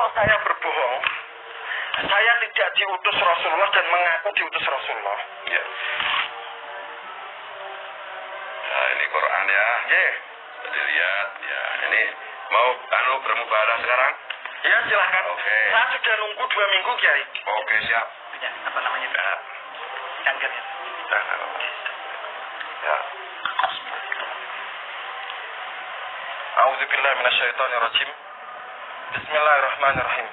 kalau saya berbohong, saya tidak diutus Rasulullah dan mengaku diutus Rasulullah. Ya. Nah, ini Quran ya. Yeah. Dilihat ya. Ini mau bermubahalah sekarang? Ya, silahkan. Oke. Saya sudah nunggu 2 minggu, Kiai. Oke, siap. Ya, apa namanya? Ya. Cangkirnya. Ya. A'udzubillahi minasyaitonirrajim. Bismillahirrahmanirrahim.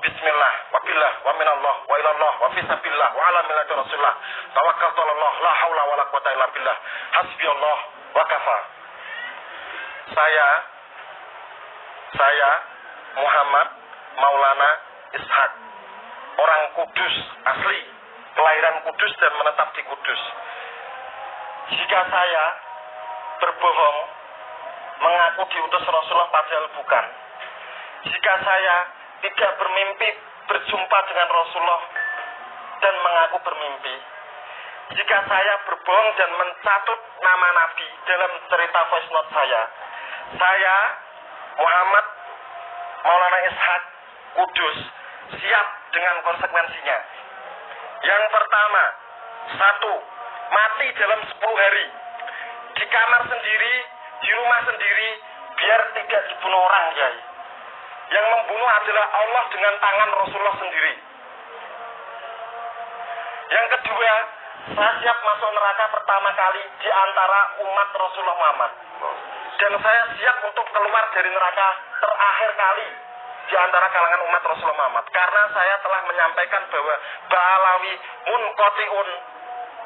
Bismillah, wa billah, wa minallah, wa ilallah, wa fisabillah, wa ala millati rasulullah. Tawakkaltu 'alallah, la haula wala quwata illa billah. Hasbiyallah wa kafa. Saya Muhammad Maulana Ishak, orang Kudus asli, kelahiran Kudus dan menetap di Kudus. Jika saya berbohong, mengaku diutus Rasulullah padahal bukan. Jika saya tidak bermimpi berjumpa dengan Rasulullah dan mengaku bermimpi. Jika saya berbohong dan mencatut nama Nabi dalam cerita voice note saya Muhammad Maulana Ishak Kudus siap dengan konsekuensinya. Yang pertama, 1, mati dalam 10 hari di kamar sendiri, di rumah sendiri, biar tidak dibunuh orang, Kiai. Yang membunuh adalah Allah dengan tangan Rasulullah sendiri. Yang kedua, saya siap masuk neraka pertama kali di antara umat Rasulullah Muhammad. Dan saya siap untuk keluar dari neraka terakhir kali di antara kalangan umat Rasulullah Muhammad. Karena saya telah menyampaikan bahwa Ba'alawi munqati'un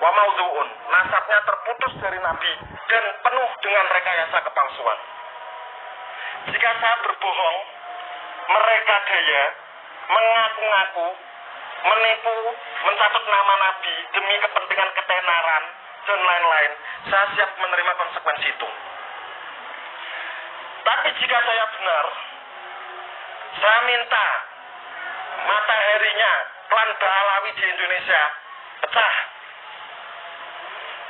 wa maudhu'un. Nasabnya terputus dari Nabi dan penuh dengan rekayasa kepalsuan. Jika saya berbohong, mereka daya, mengaku-ngaku, menipu, mencatut nama Nabi demi kepentingan ketenaran dan lain-lain, saya siap menerima konsekuensi itu. Tapi jika saya benar, saya minta mataharinya klan Ba'alawi di Indonesia pecah,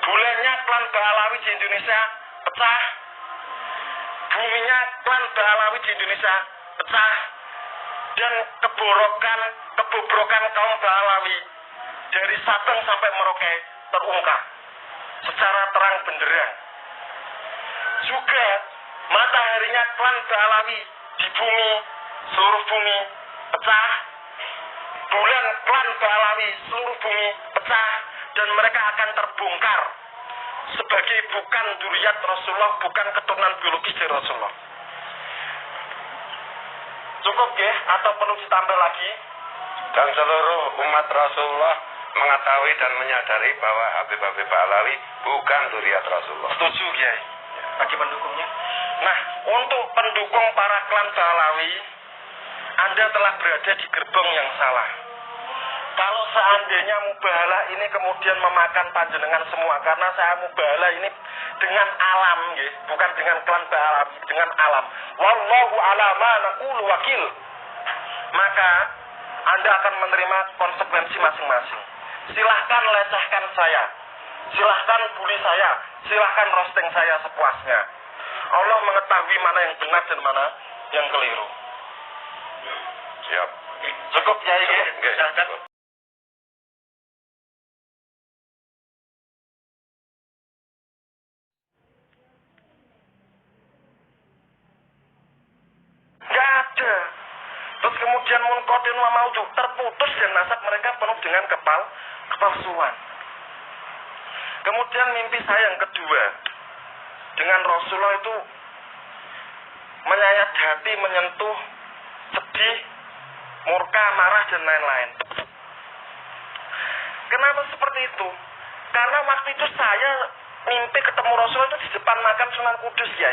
bulannya klan Ba'alawi di Indonesia pecah, buminya klan Ba'alawi di Indonesia pecah, dan kebobrokan kaum Ba'alawi dari Sabang sampai Merauke terungkap secara terang benderang. Juga mataharinya klan Ba'alawi di bumi, seluruh bumi pecah, bulan klan Ba'alawi seluruh bumi pecah, dan mereka akan terbongkar sebagai bukan dzurriyyat Rasulullah, bukan keturunan biologis dari Rasulullah. Cukup ya, atau perlu ditambah lagi? Dan seluruh umat Rasulullah mengetahui dan menyadari bahwa Habib-Habib Ba'alawi bukan dzurriyyat Rasulullah. Setuju, Kiai. Bagi pendukungnya. Nah, untuk pendukung para klan Ba'alawi, Anda telah berada di gerbong yang salah. Kalau seandainya mubahalah ini kemudian memakan panjenengan semua, karena saya mubahalah ini dengan alam, ya, bukan dengan klan Ba'alawi, dengan alam. Wallahu ala ma naqulu wakil. Maka Anda akan menerima konsekuensi masing-masing. Silahkan lecehkan saya, silahkan bully saya, silahkan roasting saya sepuasnya. Allah mengetahui mana yang benar dan mana yang keliru. Siap. Cukup ya, ya. Silahkan. Gak ada. Terus kemudian munqatin wa maudhu, terputus dan nasab mereka penuh dengan kepalsuan. Kemudian mimpi saya yang kedua dengan Rasulullah itu menyayat hati, menyentuh, sedih, murka, marah dan lain-lain. Kenapa seperti itu? Karena waktu itu saya mimpi ketemu Rasulullah itu di depan makam Sunan Kudus, ya.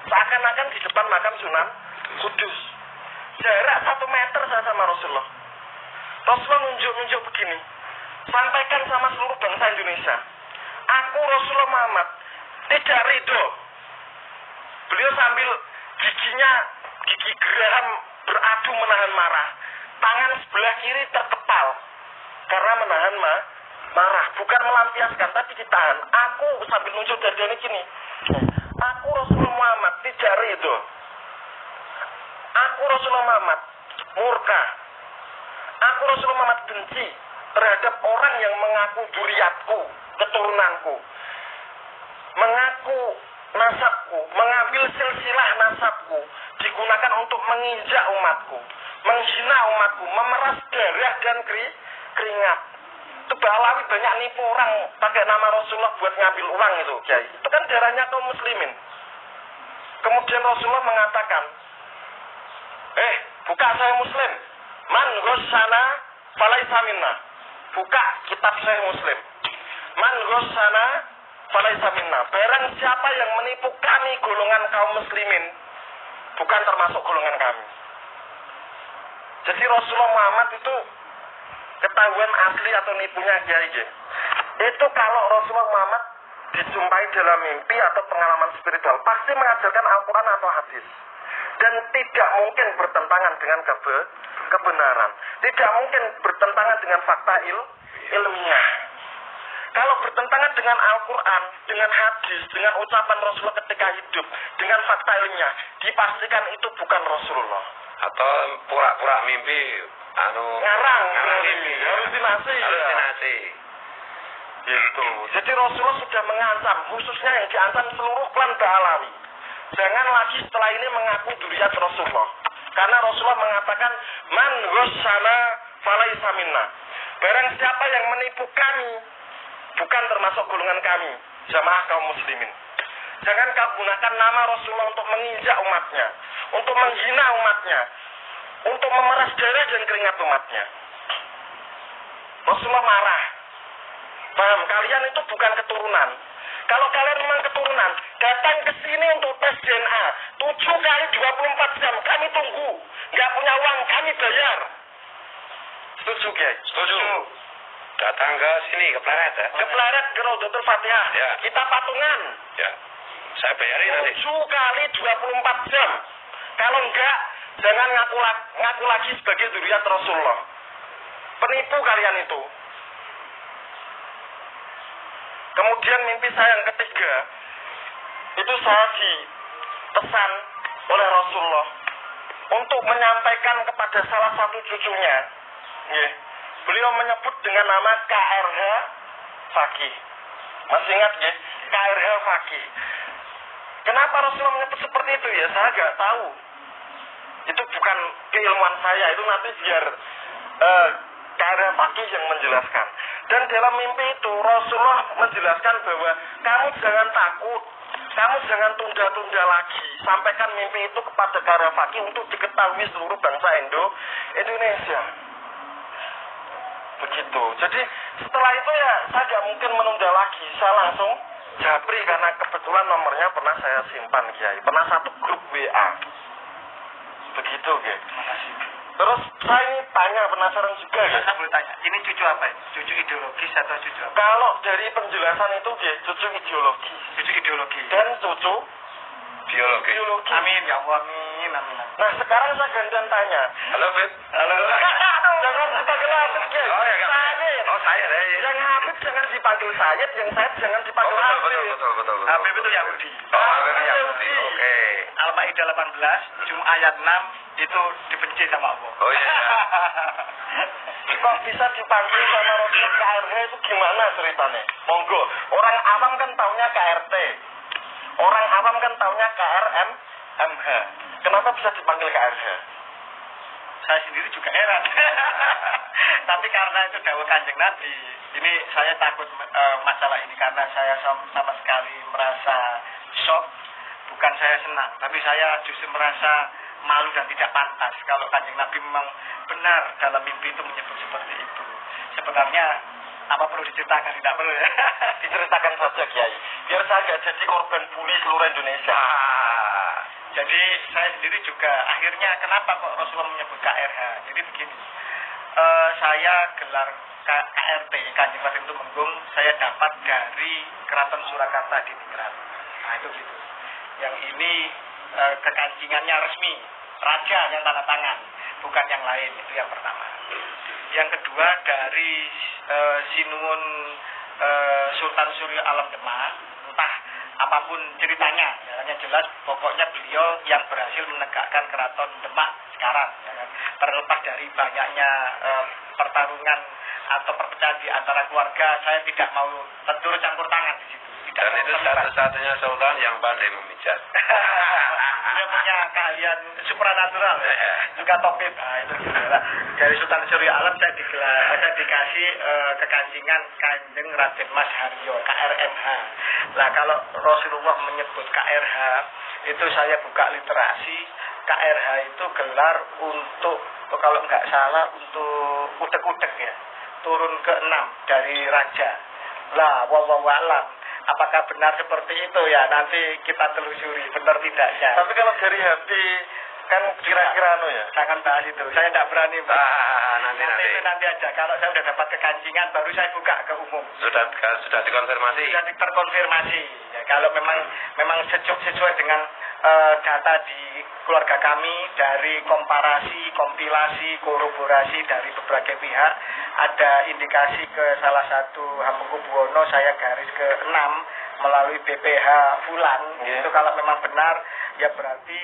Seakan-akan di depan makam Sunan Kudus. Jarak 1 meter saya sama Rasulullah. Rasulullah nunjuk-nunjuk begini. Sampaikan sama seluruh bangsa Indonesia. Aku Rasulullah Muhammad tidak ridho. Beliau sambil gigi geraham beradu menahan marah. Tangan sebelah kiri terkepal karena menahan marah. Bukan melampiaskan tapi ditahan. Aku sambil nunjuk dadanya gini. Aku Rasulullah Muhammad tidak ridho. Aku Rasulullah Muhammad murka. Aku Rasulullah Muhammad benci terhadap orang yang mengaku dzurriyyatku, keturunanku, mengaku nasabku, mengambil silsilah nasabku, digunakan untuk menginjak umatku, menghina umatku, memeras darah dan keringat. Itu Alawi banyak nipu orang pakai nama Rasulullah buat ngambil uang itu, Kiai. Itu kan darahnya kaum muslimin. Kemudian Rasulullah mengatakan, buka saya muslim, man ghassana falaisa minna. Buka kitab saya muslim, man ghassana falaisa minna. Barang siapa yang menipu kami golongan kaum muslimin, bukan termasuk golongan kami. Jadi Rasulullah Muhammad itu ketahuan asli atau nipunya Kiai. Itu kalau Rasulullah Muhammad dijumpai dalam mimpi atau pengalaman spiritual, pasti mengajarkan Al-Quran atau hadis. Dan tidak mungkin bertentangan dengan kebenaran. Tidak mungkin bertentangan dengan fakta ilmiah. Kalau bertentangan dengan Al-Quran, dengan hadis, dengan ucapan Rasulullah ketika hidup, dengan fakta ilmiah, dipastikan itu bukan Rasulullah. Atau pura-pura mimpi, ngarang mimpi, halusinasi. Gitu. Jadi Rasulullah sudah mengancam, khususnya yang diancam seluruh klan Ba'alawi. Jangan lagi setelah ini mengaku dzurriyyat Rasulullah. Karena Rasulullah mengatakan, man ghassana falaisa minna. Barang siapa yang menipu kami, bukan termasuk golongan kami, jamaah kaum muslimin. Jangan kau gunakan nama Rasulullah untuk menginjak umatnya, untuk menghina umatnya, untuk memeras darah dan keringat umatnya. Rasulullah marah. Paham, kalian itu bukan keturunan. Kalau kalian memang keturunan, datang ke sini untuk tes DNA. 7 kali 24 jam, kami tunggu. Nggak punya uang, kami bayar. Setuju, Kiai? Setuju. Datang ke sini, ke Pleret ya? Ke Pleret, ke Raudatul Fatihah. Ya. Kita patungan. Ya. Saya bayarin nanti. 7 kali 24 jam. Kalau enggak, jangan ngaku lagi sebagai dzurriyyat Rasulullah. Penipu kalian itu. Kemudian mimpi saya yang ketiga, itu saya dipesan oleh Rasulullah untuk menyampaikan kepada salah satu cucunya. Beliau menyebut dengan nama KRH Fakih. Masih ingat ya? KRH Fakih. Kenapa Rasulullah menyebut seperti itu ya? Saya nggak tahu. Itu bukan keilmuan saya. Itu nanti biar KRH Fakih yang menjelaskan. Dan dalam mimpi itu Rasulullah menjelaskan bahwa kamu jangan takut, kamu jangan tunda-tunda lagi. Sampaikan mimpi itu kepada KRH Fakih untuk diketahui seluruh bangsa Indonesia. Begitu. Jadi setelah itu ya saya nggak mungkin menunda lagi. Saya langsung japri karena kebetulan nomornya pernah saya simpan, Kiai. Pernah satu grup WA. Begitu, Kiai. Terus saya ini tanya, penasaran juga ya. Saya boleh tanya, ini cucu apa ya? Cucu ideologis atau cucu apa? Kalau dari penjelasan itu dia cucu ideologi. Cucu ideologi. Dan cucu biologi. Amin ya Allah, amin. Nah sekarang saya gantian tanya. Halo, Fit. Halo. Jangan dipanggil Habib, Kiai. Oh ya, Sayyid. Oh saya deh. Yang Habib jangan dipanggil Sayyid, yang Sayyid jangan dipanggil Habib. Betul. Habib itu Yahudi. Oh, Habib Yahudi. Oke. Al-Maidah 18, Jum ayat 6 itu dibenci sama Allah. Oh iya. Kok bisa dipanggil sama Rasul KRH itu gimana ceritanya? Monggo. Orang awam kan taunya KRT. Orang awam kan taunya KRMH. Kenapa bisa dipanggil KRH? Saya sendiri juga heran. Tapi karena itu dawuh Kanjeng Nabi, ini saya takut masalah ini karena saya sama sekali merasa shock. Bukan saya senang, tapi saya justru merasa malu dan tidak pantas kalau Kanjeng Nabi memang benar dalam mimpi itu menyebut seperti itu. Sebenarnya apa perlu diceritakan? Tidak perlu ya. Diceritakan saja, Kiai. Biar saya nggak jadi korban bully seluruh Indonesia. Jadi saya sendiri juga akhirnya kenapa kok Rasulullah menyebut KRH? Jadi begini, saya gelar KRT, Kanjeng Rasul Tumenggung, saya dapat dari Keraton Surakarta di Ningrat. Nah itu gitu. Yang ini kekancingannya resmi, raja yang tanda tangan, bukan yang lain, itu yang pertama. Yang kedua dari Sinuwun Sultan Surya Alam Demak, entah apapun ceritanya, ya, jelas pokoknya beliau yang berhasil menegakkan Keraton Demak sekarang. Ya kan. terlepas dari banyaknya pertarungan atau perpecahan di antara keluarga, saya tidak mau turut campur tangan di situ. Dan itu satu-satunya sultan yang pandai memijat. Dia punya keahlian supranatural, juga topik. Nah, itu gila. Dari Sultan Surya Alam saya dikasih kekancingan Kanjeng Raden Mas Haryo, KRMH. Nah, kalau Rasulullah menyebut KRH, itu saya buka literasi. KRH itu gelar untuk kalau nggak salah untuk udek-udek ya, turun ke-6 dari raja. Lah, wallahu a'lam. Apakah benar seperti itu ya? Nanti kita telusuri benar tidaknya. Tapi kalau dari hati kan kira-kira ya. Jangan bahas itu. Saya tidak berani. Nanti aja. Kalau saya sudah dapat kekancingan, baru saya buka ke umum. Sudah dikonfirmasi. Sudah terkonfirmasi. Ya, kalau memang sesuai dengan data di keluarga kami dari komparasi, kompilasi, kolaborasi dari berbagai pihak, ada indikasi ke salah satu Hamengkubuwono, saya garis ke 6 melalui BPH Fulan. Itu kalau memang benar, ya berarti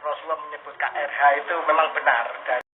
Rasulullah menyebut KRH itu memang benar.